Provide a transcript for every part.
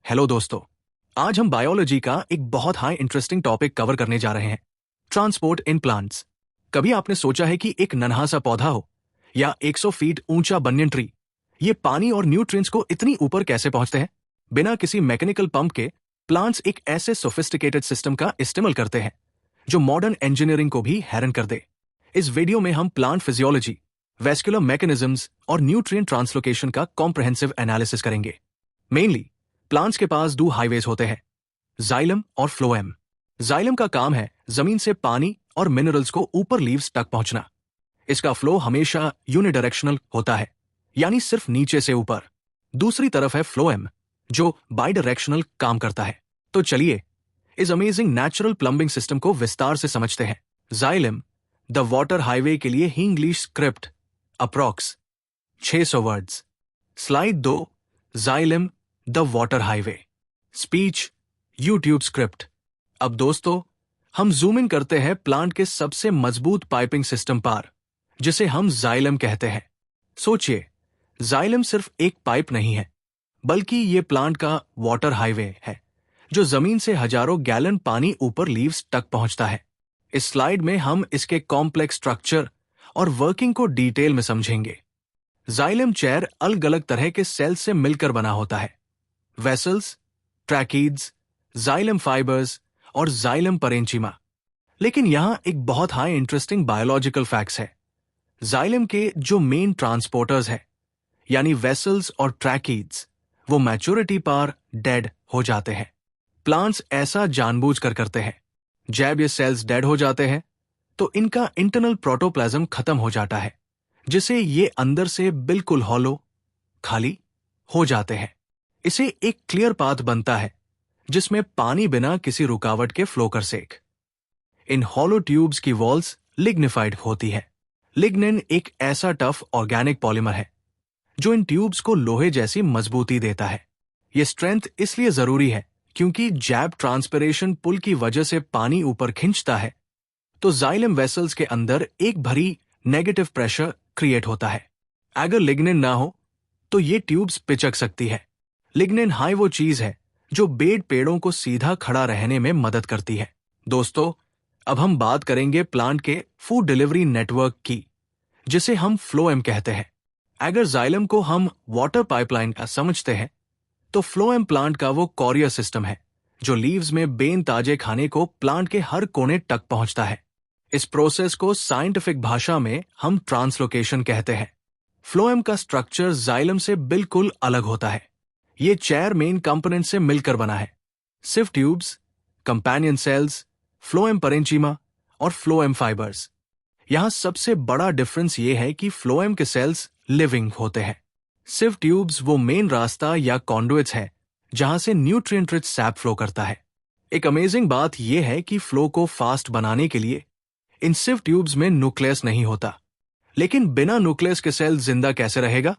Hello दोस्तों, आज हम बायोलॉजी का एक बहुत हाई इंटरेस्टिंग टॉपिक कवर करने जा रहे हैं, ट्रांसपोर्ट इन प्लांट्स। कभी आपने सोचा है कि एक नन्हा सा पौधा हो या 100 फीट ऊंचा बनियन ट्री, ये पानी और न्यूट्रिएंट्स को इतनी ऊपर कैसे पहुंचते हैं? बिना किसी मैकेनिकल पंप के प्लांट्स एक ऐसे सोफिस्टिकेटेड सिस्टम का इस्तेमाल करते हैं जो मॉडर्न इंजीनियरिंग को भी हैरान कर दे। इस वीडियो में हम प्लांट फिजियोलॉजी, वैस्कुलर मैकेनिज्म्स और न्यूट्रिएंट ट्रांसलोकेशन का कॉम्प्रिहेंसिव एनालिसिस करेंगे। मेनली प्लांट्स के पास दो हाईवेज होते हैं, जाइलम और फ्लोएम। जाइलम का काम है जमीन से पानी और मिनरल्स को ऊपर लीव्स तक पहुंचना। इसका फ्लो हमेशा यूनिडायरेक्शनल होता है, यानी सिर्फ नीचे से ऊपर। दूसरी तरफ है फ्लोएम, जो बाइडायरेक्शनल काम करता है। तो चलिए इस अमेजिंग नेचुरल प्लम्बिंग सिस्टम को विस्तार से समझते हैं। जाइलम द वाटर हाईवे के लिए English script approx 600 words. Slide 2, xylem the water highway. Speech YouTube script. अब दोस्तों, हम जूम इन करते हैं प्लांट के सबसे मजबूत पाइपिंग सिस्टम पर, जिसे हम जाइलम कहते हैं। सोचिए, जाइलम सिर्फ एक पाइप नहीं है, बल्कि ये प्लांट का वाटर हाईवे है, जो जमीन से हजारों गैलन पानी ऊपर लीव्स तक पहुंचता है। इस स्लाइड में हम इसके कॉम्प्लेक्स स्ट्रक्चर और वर्किंग को डिटेल में समझेंगे। जाइलम चेयर अलग अलग तरह के सेल्स से मिलकर बना होता है, वेसल्स, ट्रैकीड्स, जाइलम फाइबर्स और जाइलम परेंचिमा। लेकिन यहां एक बहुत हाई इंटरेस्टिंग बायोलॉजिकल फैक्ट्स है। जाइलम के जो मेन ट्रांसपोर्टर्स है, यानी वेसल्स और ट्रैकीड्स, वो मैच्योरिटी पर डेड हो जाते हैं। प्लांट्स ऐसा जानबूझकर करते हैं। जब ये सेल्स डेड हो जाते हैं तो इनका इंटरनल प्रोटोप्लाज्म खत्म हो जाता है, जिसे ये अंदर से बिल्कुल हॉलो, खाली हो जाते हैं। इसे एक क्लियर पाथ बनता है जिसमें पानी बिना किसी रुकावट के फ्लो कर सके। इन हॉलो ट्यूब्स की वॉल्स लिग्निफाइड होती है। लिग्निन एक ऐसा टफ ऑर्गेनिक पॉलीमर है जो इन ट्यूब्स को लोहे जैसी मजबूती देता है। यह स्ट्रेंथ इसलिए जरूरी है क्योंकि जैब ट्रांसपिरेशन पुल की वजह से पानी ऊपर खिंचता है, तो जाइलम वेसल्स के अंदर एक भरी नेगेटिव प्रेशर क्रिएट होता है। अगर लिग्निन ना हो तो ये ट्यूब्स पिचक सकती है। लिग्निन हाई वो चीज है जो बेड पेड़ों को सीधा खड़ा रहने में मदद करती है। दोस्तों, अब हम बात करेंगे प्लांट के फूड डिलीवरी नेटवर्क की, जिसे हम फ्लोएम कहते हैं। अगर जाइलम को हम वाटर पाइपलाइन का समझते हैं, तो फ्लोएम प्लांट का वो कॉरियर सिस्टम है जो लीव्स में बेन ताजे खाने को प्लांट के हर कोने तक पहुंचता है। इस प्रोसेस को साइंटिफिक भाषा में हम ट्रांसलोकेशन कहते हैं। फ्लोएम का स्ट्रक्चर जाइलम से बिल्कुल अलग होता है। ये चेयर मेन कंपोनेंट से मिलकर बना है, सिव ट्यूब्स, कंपेनियन सेल्स, फ्लोएम परेंचिमा और फ्लोएम फाइबर्स। यहां सबसे बड़ा डिफरेंस ये है कि फ्लोएम के सेल्स लिविंग होते हैं। सिव ट्यूब्स वो मेन रास्ता या कॉन्डुइट्स है जहां से न्यूट्रिएंट रिच सैप फ्लो करता है। एक अमेजिंग बात यह है कि फ्लो को फास्ट बनाने के लिए इन सिव ट्यूब्स में न्यूक्लियस नहीं होता। लेकिन बिना न्यूक्लियस के सेल जिंदा कैसे रहेगा?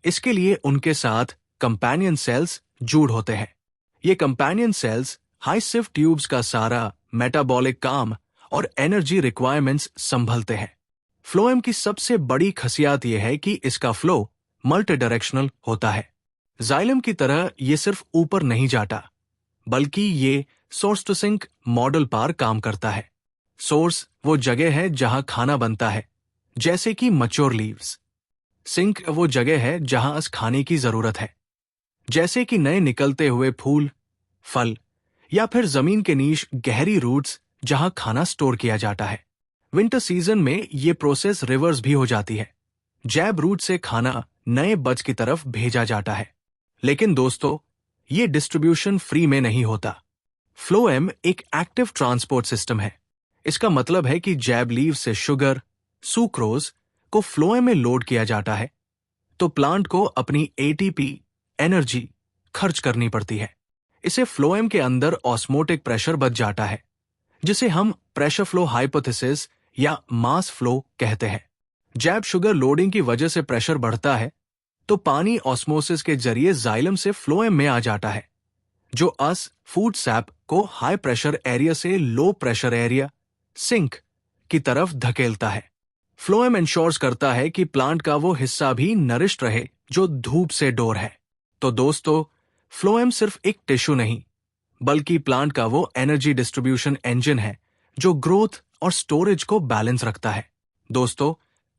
इसके लिए उनके साथ कंपेनियन सेल्स जुड़ होते हैं। ये कंपेनियन सेल्स हाई सिव ट्यूब्स का सारा मेटाबॉलिक काम और एनर्जी रिक्वायरमेंट्स संभलते हैं। फ्लोएम की सबसे बड़ी खासियत यह है कि इसका फ्लो मल्टी डायरेक्शनल होता है। जाइलम की तरह ये सिर्फ ऊपर नहीं जाता, बल्कि ये सोर्स टू सिंक मॉडल पर काम करता है। सोर्स वो जगह है जहां खाना बनता है, जैसे कि मैच्योर लीव्स। सिंक वो जगह है जहां इस खाने की जरूरत है, जैसे कि नए निकलते हुए फूल, फल, या फिर जमीन के नीच गहरी रूट्स जहां खाना स्टोर किया जाता है। विंटर सीजन में ये प्रोसेस रिवर्स भी हो जाती है। जैब रूट से खाना नए बज की तरफ भेजा जाता है। लेकिन दोस्तों, ये डिस्ट्रीब्यूशन फ्री में नहीं होता। फ्लोएम एक एक्टिव ट्रांसपोर्ट सिस्टम है। इसका मतलब है कि जैब लीव से शुगर, सुक्रोज को फ्लोएम में लोड किया जाता है, तो प्लांट को अपनी एटीपी एनर्जी खर्च करनी पड़ती है। इसे फ्लोएम के अंदर ऑस्मोटिक प्रेशर बच जाता है, जिसे हम प्रेशर फ्लो हाइपोथेसिस या मास फ्लो कहते हैं। जब शुगर लोडिंग की वजह से प्रेशर बढ़ता है, तो पानी ऑस्मोसिस के जरिए जाइलम से फ्लोएम में आ जाता है, जो अस फूड सैप को हाई प्रेशर एरिया से लो प्रेशर एरिया सिंक की तरफ धकेलता है। फ्लोएम इंश्योर्स करता है कि प्लांट का वो हिस्सा भी नरिश्ड रहे जो धूप से डोर है। तो दोस्तों, फ्लोएम सिर्फ एक टिश्यू नहीं, बल्कि प्लांट का वो एनर्जी डिस्ट्रीब्यूशन इंजन है जो ग्रोथ और स्टोरेज को बैलेंस रखता है। दोस्तों,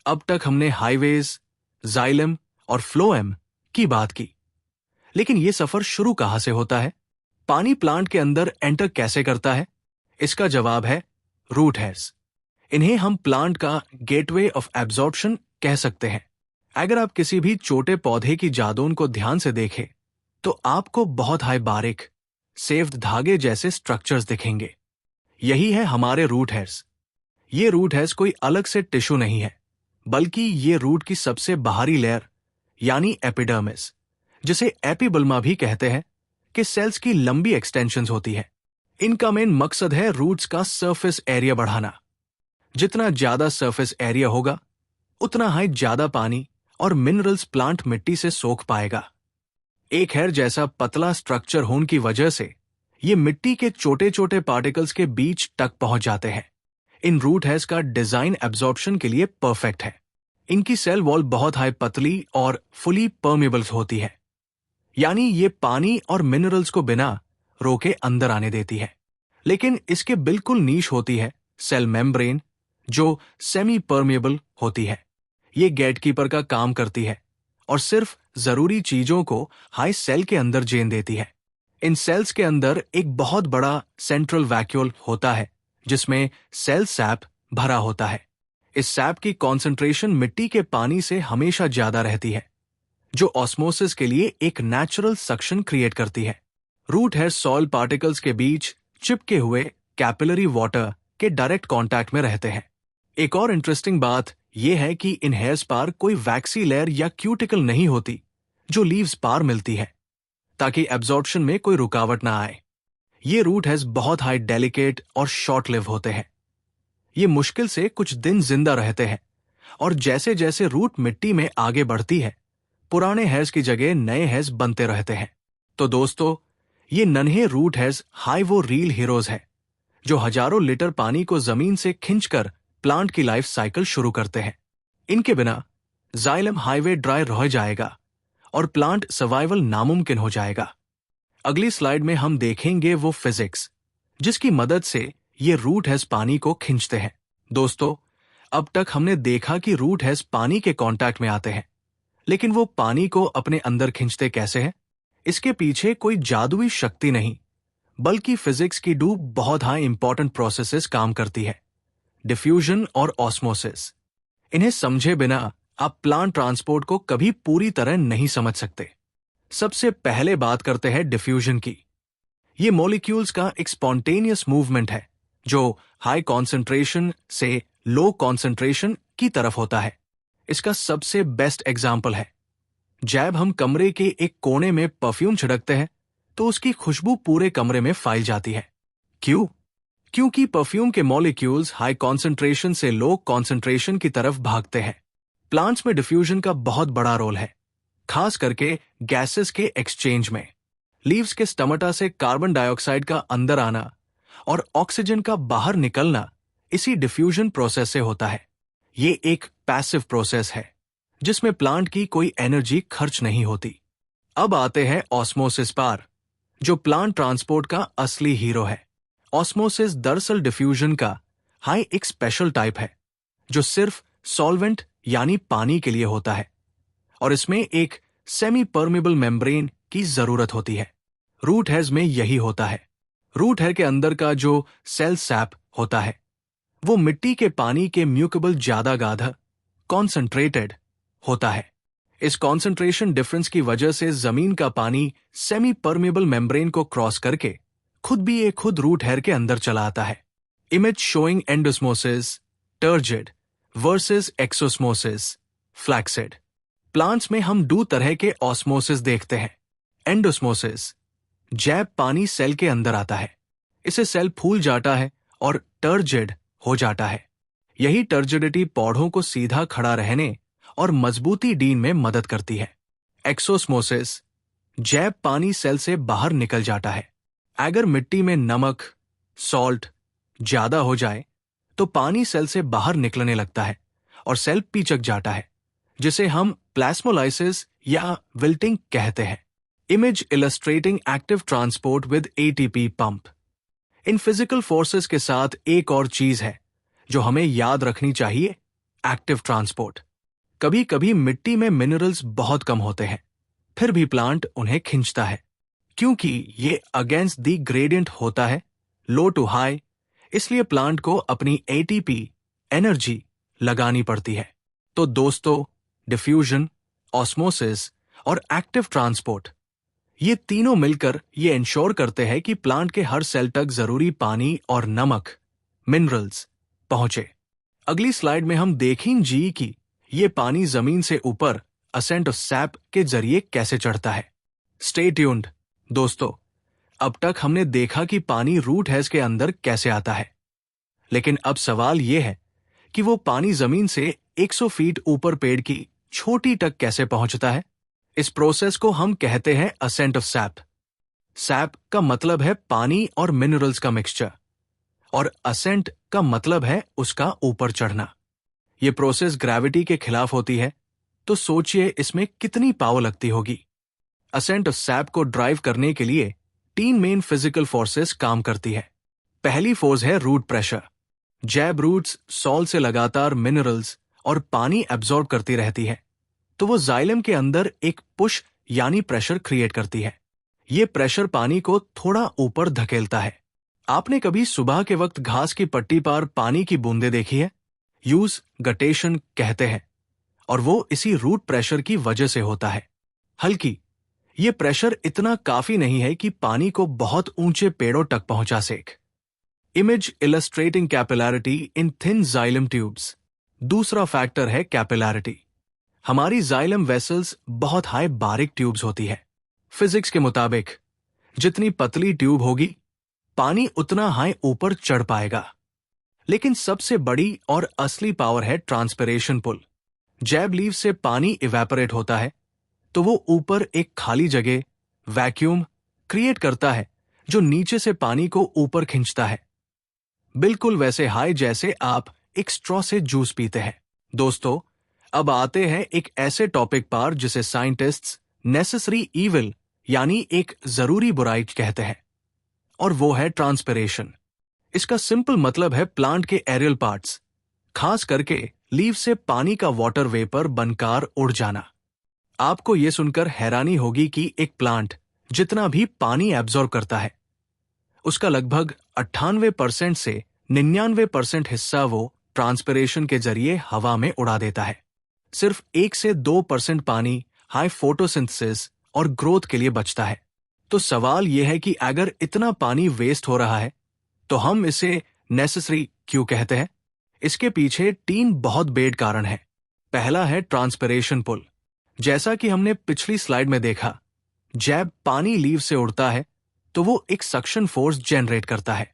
अब तक हमने हाईवेज, जाइलम और फ्लोएम की बात की, लेकिन ये सफर शुरू कहां से होता है? पानी प्लांट के अंदर एंटर कैसे करता है? इसका जवाब है रूट हेयर्स। इन्हें हम प्लांट का गेटवे ऑफ एब्जॉर्प्शन कह सकते हैं। अगर आप किसी भी छोटे पौधे की जादून को ध्यान से देखें, तो आपको बहुत हाई बारीक सेव्ड धागे जैसे स्ट्रक्चर्स दिखेंगे। यही है हमारे रूट हेयर्स। ये रूट हेयर्स कोई अलग से टिश्यू नहीं है, बल्कि ये रूट की सबसे बाहरी लेयर यानी एपिडर्मिस, जिसे एपिबल्मा भी कहते हैं, कि सेल्स की लंबी एक्सटेंशंस होती है। इनका मेन मकसद है रूट्स का सरफेस एरिया बढ़ाना। जितना ज्यादा सरफेस एरिया होगा, उतना हाई ज्यादा पानी और मिनरल्स प्लांट मिट्टी से सोख पाएगा। एक हेयर जैसा पतला स्ट्रक्चर होने की वजह से ये मिट्टी के छोटे छोटे पार्टिकल्स के बीच तक पहुंच जाते हैं। इन रूट हेयर्स का डिजाइन एब्जॉर्प्शन के लिए परफेक्ट है। इनकी सेल वॉल बहुत हाई पतली और फुली परमेबल होती है, यानी ये पानी और मिनरल्स को बिना रोके अंदर आने देती है। लेकिन इसके बिल्कुल नीश होती है सेल मेम्ब्रेन, जो सेमी परमेबल होती है। ये गेटकीपर का काम करती है और सिर्फ जरूरी चीजों को हाई सेल के अंदर जेन देती है। इन सेल्स के अंदर एक बहुत बड़ा सेंट्रल वैक्यूल होता है, जिसमें सेल सैप भरा होता है। इस सैप की कॉन्सेंट्रेशन मिट्टी के पानी से हमेशा ज्यादा रहती है, जो ऑस्मोसिस के लिए एक नेचुरल सक्शन क्रिएट करती है। रूट हेयर सॉइल पार्टिकल्स के बीच चिपके हुए कैपिलरी वाटर के डायरेक्ट कांटेक्ट में रहते हैं। एक और इंटरेस्टिंग बात यह है कि इन हेयर्स पर कोई वैक्सी लेयर या क्यूटिकल नहीं होती, जो लीव्स पार मिलती है, ताकि एब्जॉर्प्शन में कोई रुकावट ना आए। ये रूट हेयर्स बहुत हाई डेलिकेट और शॉर्ट लिव होते हैं। ये मुश्किल से कुछ दिन जिंदा रहते हैं, और जैसे जैसे रूट मिट्टी में आगे बढ़ती है, पुराने हेयर्स की जगह नए हेयर्स बनते रहते हैं। तो दोस्तों, ये नन्हे रूट हेयर्स हाई वो रील हीरोज हैं, जो हजारों लीटर पानी को जमीन से खींचकर प्लांट की लाइफ साइकिल शुरू करते हैं। इनके बिना जाइलम हाईवे ड्राई रह जाएगा और प्लांट सर्वाइवल नामुमकिन हो जाएगा। अगली स्लाइड में हम देखेंगे वो फिजिक्स जिसकी मदद से ये रूट हेयर्स पानी को खींचते हैं। दोस्तों, अब तक हमने देखा कि रूट हेयर्स पानी के कांटेक्ट में आते हैं, लेकिन वो पानी को अपने अंदर खींचते कैसे हैं? इसके पीछे कोई जादुई शक्ति नहीं, बल्कि फिजिक्स की दो बहुत हाई इंपॉर्टेंट प्रोसेसेस काम करती है, डिफ्यूजन और ऑस्मोसिस। इन्हें समझे बिना आप प्लांट ट्रांसपोर्ट को कभी पूरी तरह नहीं समझ सकते। सबसे पहले बात करते हैं डिफ्यूजन की। ये मॉलिक्यूल्स का एक स्पॉन्टेनियस मूवमेंट है, जो हाई कॉन्सेंट्रेशन से लो कॉन्सेंट्रेशन की तरफ होता है। इसका सबसे बेस्ट एग्जाम्पल है, जब हम कमरे के एक कोने में परफ्यूम छिड़कते हैं, तो उसकी खुशबू पूरे कमरे में फैल जाती है। क्यों? क्योंकि परफ्यूम के मॉलिक्यूल्स हाई कॉन्सेंट्रेशन से लो कॉन्सेंट्रेशन की तरफ भागते हैं। प्लांट्स में डिफ्यूजन का बहुत बड़ा रोल है, खास करके गैसेस के एक्सचेंज में। लीव्स के स्टमटा से कार्बन डाइऑक्साइड का अंदर आना और ऑक्सीजन का बाहर निकलना इसी डिफ्यूजन प्रोसेस से होता है। ये एक पैसिव प्रोसेस है, जिसमें प्लांट की कोई एनर्जी खर्च नहीं होती। अब आते हैं ऑस्मोसिस पर, जो प्लांट ट्रांसपोर्ट का असली हीरो है। ऑस्मोसिस दरअसल डिफ्यूजन का हाई एक स्पेशल टाइप है, जो सिर्फ सॉल्वेंट यानी पानी के लिए होता है, और इसमें एक सेमी परमेबल मेम्ब्रेन की जरूरत होती है। रूट हेयर्स में यही होता है। रूट हेयर के अंदर का जो सेल सैप होता है, वो मिट्टी के पानी के म्यूकेबल ज्यादा गाढ़ा कॉन्सेंट्रेटेड होता है। इस कॉन्सेंट्रेशन डिफरेंस की वजह से जमीन का पानी सेमी परमेबल मेम्ब्रेन को क्रॉस करके खुद रूट हेयर के अंदर चला आता है। Image showing endosmosis turgid versus exosmosis flaccid. Plants में हम दो तरह के ऑस्मोसिस देखते हैं। एंडोस्मोसिस, जैब पानी सेल के अंदर आता है, इसे सेल फूल जाता है और टर्जिड हो जाता है। यही टर्जिडिटी पौधों को सीधा खड़ा रहने और मजबूती डीन में मदद करती है। एक्सोस्मोसिस, जैब पानी सेल से बाहर निकल जाता है। अगर मिट्टी में नमक सॉल्ट ज्यादा हो जाए, तो पानी सेल से बाहर निकलने लगता है और सेल पीचक जाता है, जिसे हम प्लास्मोलाइसिस या विल्टिंग कहते हैं। Image illustrating active transport with ATP pump. In physical forces के साथ एक और चीज है जो हमें याद रखनी चाहिए, एक्टिव ट्रांसपोर्ट। कभी कभी मिट्टी में मिनरल्स बहुत कम होते हैं, फिर भी प्लांट उन्हें खींचता है क्योंकि ये अगेंस्ट द ग्रेडियंट होता है, लो टू हाई, इसलिए प्लांट को अपनी एटीपी एनर्जी लगानी पड़ती है। तो दोस्तों, डिफ्यूजन, ऑस्मोसिस और एक्टिव ट्रांसपोर्ट, ये तीनों मिलकर ये इंश्योर करते हैं कि प्लांट के हर सेल तक जरूरी पानी और नमक, मिनरल्स पहुंचे। अगली स्लाइड में हम देखेंगे कि ये पानी जमीन से ऊपर असेंट ऑफ सैप के जरिए कैसे चढ़ता है। स्टे ट्यून्ड दोस्तों, अब तक हमने देखा कि पानी रूट हेज के अंदर कैसे आता है, लेकिन अब सवाल यह है कि वो पानी जमीन से 100 फीट ऊपर पेड़ की छोटी तक कैसे पहुंचता है। इस प्रोसेस को हम कहते हैं असेंट ऑफ सैप। सैप का मतलब है पानी और मिनरल्स का मिक्सचर, और असेंट का मतलब है उसका ऊपर चढ़ना। यह प्रोसेस ग्रेविटी के खिलाफ होती है, तो सोचिए इसमें कितनी पावर लगती होगी। असेंट ऑफ सैप को ड्राइव करने के लिए 3 मेन फिजिकल फोर्सेस काम करती है। पहली फोर्स है रूट प्रेशर। जैब रूट्स सॉल से लगातार मिनरल्स और पानी एब्जॉर्ब करती रहती है, तो वो जाइलम के अंदर एक पुश यानी प्रेशर क्रिएट करती है। ये प्रेशर पानी को थोड़ा ऊपर धकेलता है। आपने कभी सुबह के वक्त घास की पट्टी पर पानी की बूंदें देखी है? यूज गटेशन कहते हैं, और वो इसी रूट प्रेशर की वजह से होता है। हल्की, ये प्रेशर इतना काफी नहीं है कि पानी को बहुत ऊंचे पेड़ों तक पहुंचा सके। इमेज इलस्ट्रेटिंग कैपिलैरिटी इन थिन जाइलम ट्यूब्स। दूसरा फैक्टर है कैपिलैरिटी। हमारी जाइलम वेसल्स बहुत हाई बारीक ट्यूब्स होती है। फिजिक्स के मुताबिक जितनी पतली ट्यूब होगी, पानी उतना हाई ऊपर चढ़ पाएगा। लेकिन सबसे बड़ी और असली पावर है ट्रांसपिरेशन पुल। जैब लीव से पानी इवेपोरेट होता है, तो वो ऊपर एक खाली जगह, वैक्यूम क्रिएट करता है जो नीचे से पानी को ऊपर खींचता है, बिल्कुल वैसे हाई जैसे आप एक स्ट्रॉ से जूस पीते हैं। दोस्तों, अब आते हैं एक ऐसे टॉपिक पर जिसे साइंटिस्ट्स नेसेसरी ईविल यानी एक जरूरी बुराई कहते हैं, और वो है ट्रांसपिरेशन। इसका सिंपल मतलब है प्लांट के एरियल पार्ट्स, खास करके लीव से पानी का वाटर वेपर बनकर उड़ जाना। आपको यह सुनकर हैरानी होगी कि एक प्लांट जितना भी पानी एब्जॉर्ब करता है, उसका लगभग 98% से 99% हिस्सा वो ट्रांसपिरेशन के जरिए हवा में उड़ा देता है। सिर्फ 1 से 2% पानी हाई फोटोसिंथेसिस और ग्रोथ के लिए बचता है। तो सवाल यह है कि अगर इतना पानी वेस्ट हो रहा है, तो हम इसे नेसेसरी क्यों कहते हैं? इसके पीछे 3 बहुत बेड कारण हैं। पहला है ट्रांसपिरेशन पुल। जैसा कि हमने पिछली स्लाइड में देखा, जब पानी लीव से उड़ता है तो वो एक सक्शन फोर्स जनरेट करता है।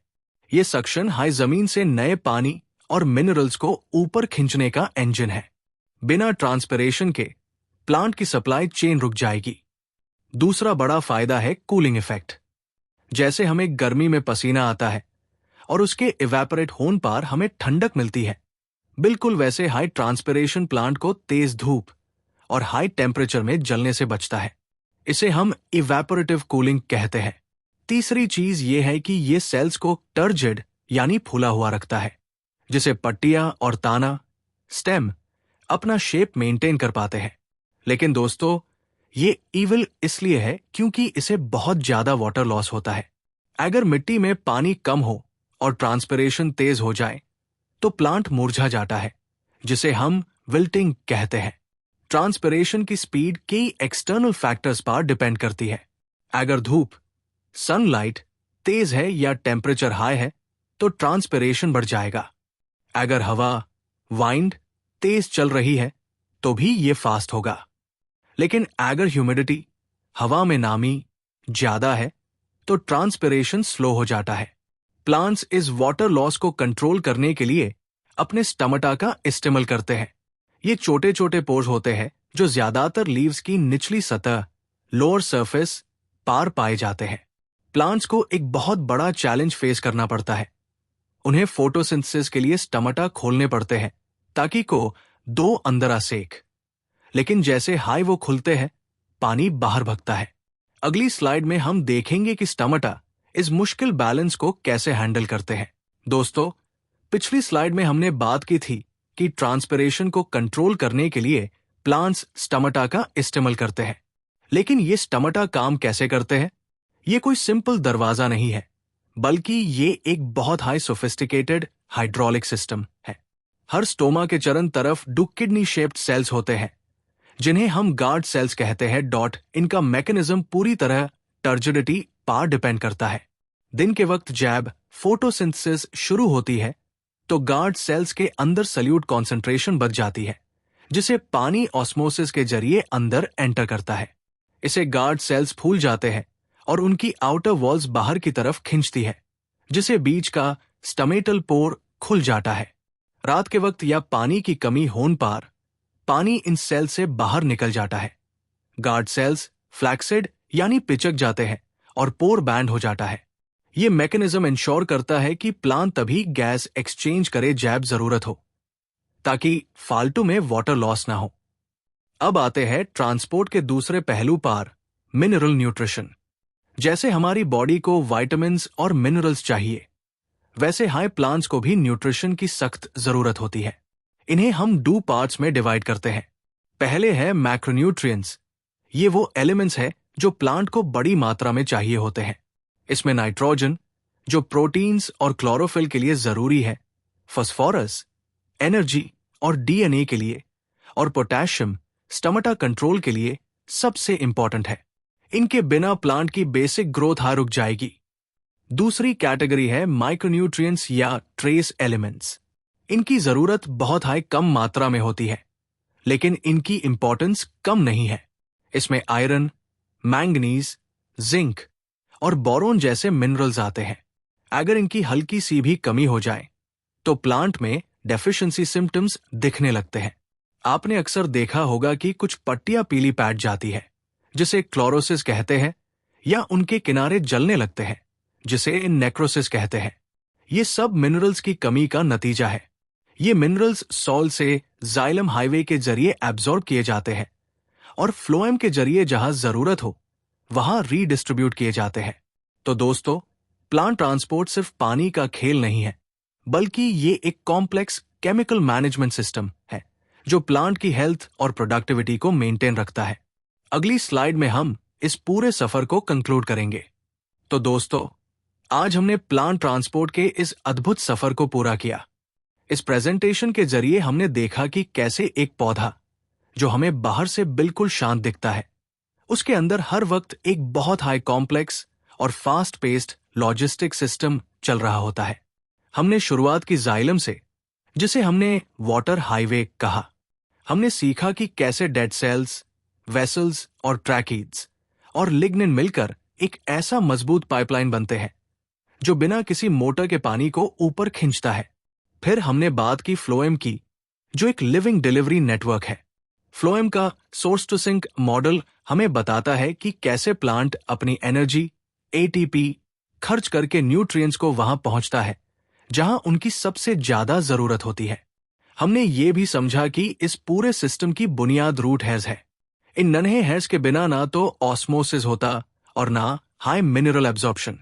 ये सक्शन हाई जमीन से नए पानी और मिनरल्स को ऊपर खींचने का इंजन है। बिना ट्रांसपिरेशन के प्लांट की सप्लाई चेन रुक जाएगी। दूसरा बड़ा फायदा है कूलिंग इफेक्ट। जैसे हमें गर्मी में पसीना आता है और उसके इवेपोरेट होने पर हमें ठंडक मिलती है, बिल्कुल वैसे हाई ट्रांसपिरेशन प्लांट को तेज धूप और हाई टेम्परेचर में जलने से बचता है। इसे हम इवेपोरेटिव कूलिंग कहते हैं। तीसरी चीज ये है कि ये सेल्स को टर्जिड यानी फूला हुआ रखता है, जिसे पट्टियां और ताना, स्टेम अपना शेप मेंटेन कर पाते हैं। लेकिन दोस्तों, ये इविल इसलिए है क्योंकि इसे बहुत ज्यादा वाटर लॉस होता है। अगर मिट्टी में पानी कम हो और ट्रांसपिरेशन तेज हो जाए तो प्लांट मुरझा जाता है, जिसे हम विल्टिंग कहते हैं। ट्रांसपिरेशन की स्पीड कई एक्सटर्नल फैक्टर्स पर डिपेंड करती है। अगर धूप, सनलाइट तेज है या टेम्परेचर हाई है तो ट्रांसपिरेशन बढ़ जाएगा। अगर हवा, वाइंड तेज चल रही है तो भी ये फास्ट होगा। लेकिन अगर ह्यूमिडिटी, हवा में नामी ज्यादा है तो ट्रांसपिरेशन स्लो हो जाता है। प्लांट्स इस वाटर लॉस को कंट्रोल करने के लिए अपने स्टमटा का इस्तेमाल करते हैं। ये छोटे छोटे पोर्स होते हैं जो ज्यादातर लीव्स की निचली सतह, लोअर सरफेस पार पाए जाते हैं। प्लांट्स को एक बहुत बड़ा चैलेंज फेस करना पड़ता है। उन्हें फोटोसिंथेसिस के लिए स्टमटा खोलने पड़ते हैं ताकि को दो अंदर आ सेक। लेकिन जैसे हाई वो खुलते हैं, पानी बाहर भगता है। अगली स्लाइड में हम देखेंगे कि स्टमटा इस मुश्किल बैलेंस को कैसे हैंडल करते हैं। दोस्तों, पिछली स्लाइड में हमने बात की थी कि ट्रांसपिरेशन को कंट्रोल करने के लिए प्लांट्स स्टमटा का इस्तेमाल करते हैं। लेकिन ये स्टमटा काम कैसे करते हैं? ये कोई सिंपल दरवाजा नहीं है, बल्कि ये एक बहुत हाई सोफिस्टिकेटेड हाइड्रोलिक सिस्टम है। हर स्टोमा के चरण तरफ 2 किडनी शेप्ड सेल्स होते हैं, जिन्हें हम गार्ड सेल्स कहते हैं। इनका मैकेनिज्म पूरी तरह टर्जिडिटी पर डिपेंड करता है। दिन के वक्त जब फोटोसिंथेसिस शुरू होती है तो गार्ड सेल्स के अंदर सल्यूट कॉन्सेंट्रेशन बढ़ जाती है, जिसे पानी ऑस्मोसिस के जरिए अंदर एंटर करता है। इसे गार्ड सेल्स फूल जाते हैं और उनकी आउटर वॉल्स बाहर की तरफ खींचती है, जिसे बीच का स्टमेटल पोर खुल जाता है। रात के वक्त या पानी की कमी होने पर पानी इन सेल से बाहर निकल जाता है। गार्ड सेल्स फ्लैक्सिड यानी पिचक जाते हैं और पोर बैंड हो जाता है। ये मैकेनिज्म इंश्योर करता है कि प्लांट तभी गैस एक्सचेंज करे जब जरूरत हो, ताकि फालतू में वाटर लॉस ना हो। अब आते हैं ट्रांसपोर्ट के दूसरे पहलू पर, मिनरल न्यूट्रिशन। जैसे हमारी बॉडी को विटामिन्स और मिनरल्स चाहिए, वैसे हाई प्लांट्स को भी न्यूट्रिशन की सख्त जरूरत होती है। इन्हें हम 2 पार्ट्स में डिवाइड करते हैं। पहले है मैक्रोन्यूट्रिएंट्स। ये वो एलिमेंट्स है जो प्लांट को बड़ी मात्रा में चाहिए होते हैं। इसमें नाइट्रोजन, जो प्रोटीन्स और क्लोरोफिल के लिए जरूरी है, फास्फोरस एनर्जी और डीएनए के लिए, और पोटेशियम स्टमटा कंट्रोल के लिए सबसे इंपॉर्टेंट है। इनके बिना प्लांट की बेसिक ग्रोथ रुक जाएगी। दूसरी कैटेगरी है माइक्रोन्यूट्रिएंट्स या ट्रेस एलिमेंट्स। इनकी जरूरत बहुत हाई कम मात्रा में होती है, लेकिन इनकी इंपॉर्टेंस कम नहीं है। इसमें आयरन, मैंगनीज, जिंक और बोरोन जैसे मिनरल्स आते हैं। अगर इनकी हल्की सी भी कमी हो जाए तो प्लांट में डेफिशिएंसी सिम्टम्स दिखने लगते हैं। आपने अक्सर देखा होगा कि कुछ पट्टियां पीली पैट जाती है, जिसे क्लोरोसिस कहते हैं, या उनके किनारे जलने लगते हैं, जिसे नेक्रोसिस कहते हैं। ये सब मिनरल्स की कमी का नतीजा है। ये मिनरल्स सॉल से जाइलम हाईवे के जरिए एब्जॉर्ब किए जाते हैं और फ्लोएम के जरिए जहां जरूरत हो वहां रीडिस्ट्रीब्यूट किए जाते हैं। तो दोस्तों, प्लांट ट्रांसपोर्ट सिर्फ पानी का खेल नहीं है, बल्कि ये एक कॉम्प्लेक्स केमिकल मैनेजमेंट सिस्टम है जो प्लांट की हेल्थ और प्रोडक्टिविटी को मेंटेन रखता है। अगली स्लाइड में हम इस पूरे सफर को कंक्लूड करेंगे। तो दोस्तों, आज हमने प्लांट ट्रांसपोर्ट के इस अद्भुत सफर को पूरा किया। इस प्रेजेंटेशन के जरिए हमने देखा कि कैसे एक पौधा, जो हमें बाहर से बिल्कुल शांत दिखता है, उसके अंदर हर वक्त एक बहुत हाई कॉम्प्लेक्स और फास्ट पेस्ड लॉजिस्टिक सिस्टम चल रहा होता है। हमने शुरुआत की जाइलम से, जिसे हमने वाटर हाईवे कहा। हमने सीखा कि कैसे डेड सेल्स, वेसल्स और ट्रैकीड्स और लिग्निन मिलकर एक ऐसा मजबूत पाइपलाइन बनते हैं जो बिना किसी मोटर के पानी को ऊपर खींचता है। फिर हमने बात की फ्लोएम की, जो एक लिविंग डिलीवरी नेटवर्क है। फ्लोएम का सोर्स टू सिंक मॉडल हमें बताता है कि कैसे प्लांट अपनी एनर्जी, एटीपी खर्च करके न्यूट्रिएंट्स को वहां पहुंचता है जहां उनकी सबसे ज्यादा जरूरत होती है। हमने ये भी समझा कि इस पूरे सिस्टम की बुनियाद रूट हेयर्स है। इन नन्हे हेयर्स के बिना ना तो ऑस्मोसिस होता और ना हाई मिनरल एब्जॉर्प्शन।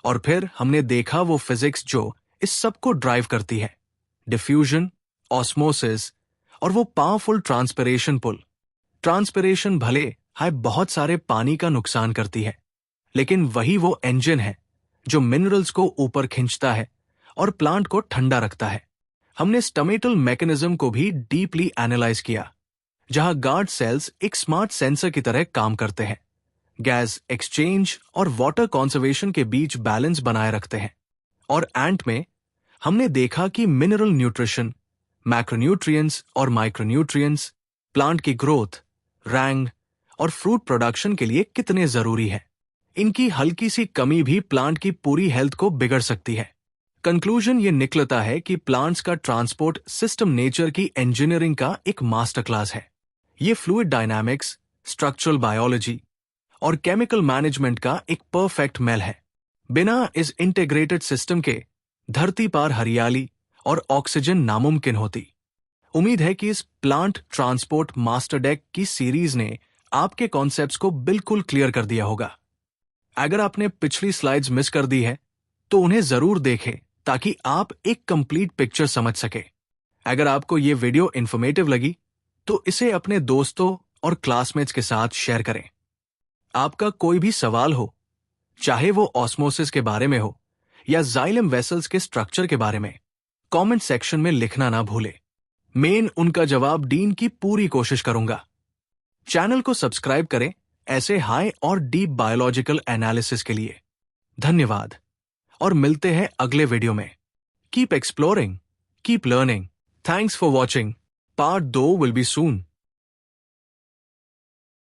और फिर हमने देखा वो फिजिक्स जो इस सब को ड्राइव करती है, डिफ्यूजन, ऑस्मोसिस और वो पावरफुल ट्रांसपिरेशन पुल। ट्रांसपिरेशन भले हाई बहुत सारे पानी का नुकसान करती है, लेकिन वही वो इंजन है जो मिनरल्स को ऊपर खींचता है और प्लांट को ठंडा रखता है। हमने स्टमेटल मैकेनिज्म को भी डीपली एनालाइज किया, जहां गार्ड सेल्स एक स्मार्ट सेंसर की तरह काम करते हैं, गैस एक्सचेंज और वाटर कंजर्वेशन के बीच बैलेंस बनाए रखते हैं। और एंट में हमने देखा कि मिनरल न्यूट्रिशन, मैक्रोन्यूट्रिएंट्स और माइक्रोन्यूट्रिएंट्स प्लांट की ग्रोथ, रैंग और फ्रूट प्रोडक्शन के लिए कितने जरूरी है। इनकी हल्की सी कमी भी प्लांट की पूरी हेल्थ को बिगड़ सकती है। कंक्लूजन ये निकलता है कि प्लांट्स का ट्रांसपोर्ट सिस्टम नेचर की इंजीनियरिंग का एक मास्टर क्लास है। ये फ्लूइड डायनामिक्स, स्ट्रक्चरल बायोलॉजी और केमिकल मैनेजमेंट का एक परफेक्ट मेल है। बिना इस इंटीग्रेटेड सिस्टम के धरती पर हरियाली और ऑक्सीजन नामुमकिन होती। उम्मीद है कि इस प्लांट ट्रांसपोर्ट मास्टर डेक की सीरीज ने आपके कॉन्सेप्ट्स को बिल्कुल क्लियर कर दिया होगा। अगर आपने पिछली स्लाइड्स मिस कर दी है तो उन्हें जरूर देखें ताकि आप एक कंप्लीट पिक्चर समझ सके। अगर आपको ये वीडियो इंफॉर्मेटिव लगी तो इसे अपने दोस्तों और क्लासमेट्स के साथ शेयर करें। आपका कोई भी सवाल हो, चाहे वो ऑस्मोसिस के बारे में हो या जाइलम वेसल्स के स्ट्रक्चर के बारे में, कमेंट सेक्शन में लिखना ना भूले। मैं उनका जवाब डीन की पूरी कोशिश करूंगा। चैनल को सब्सक्राइब करें ऐसे हाई और डीप बायोलॉजिकल एनालिसिस के लिए। धन्यवाद और मिलते हैं अगले वीडियो में। Keep exploring, keep learning. Thanks for watching. Part 2 will be soon.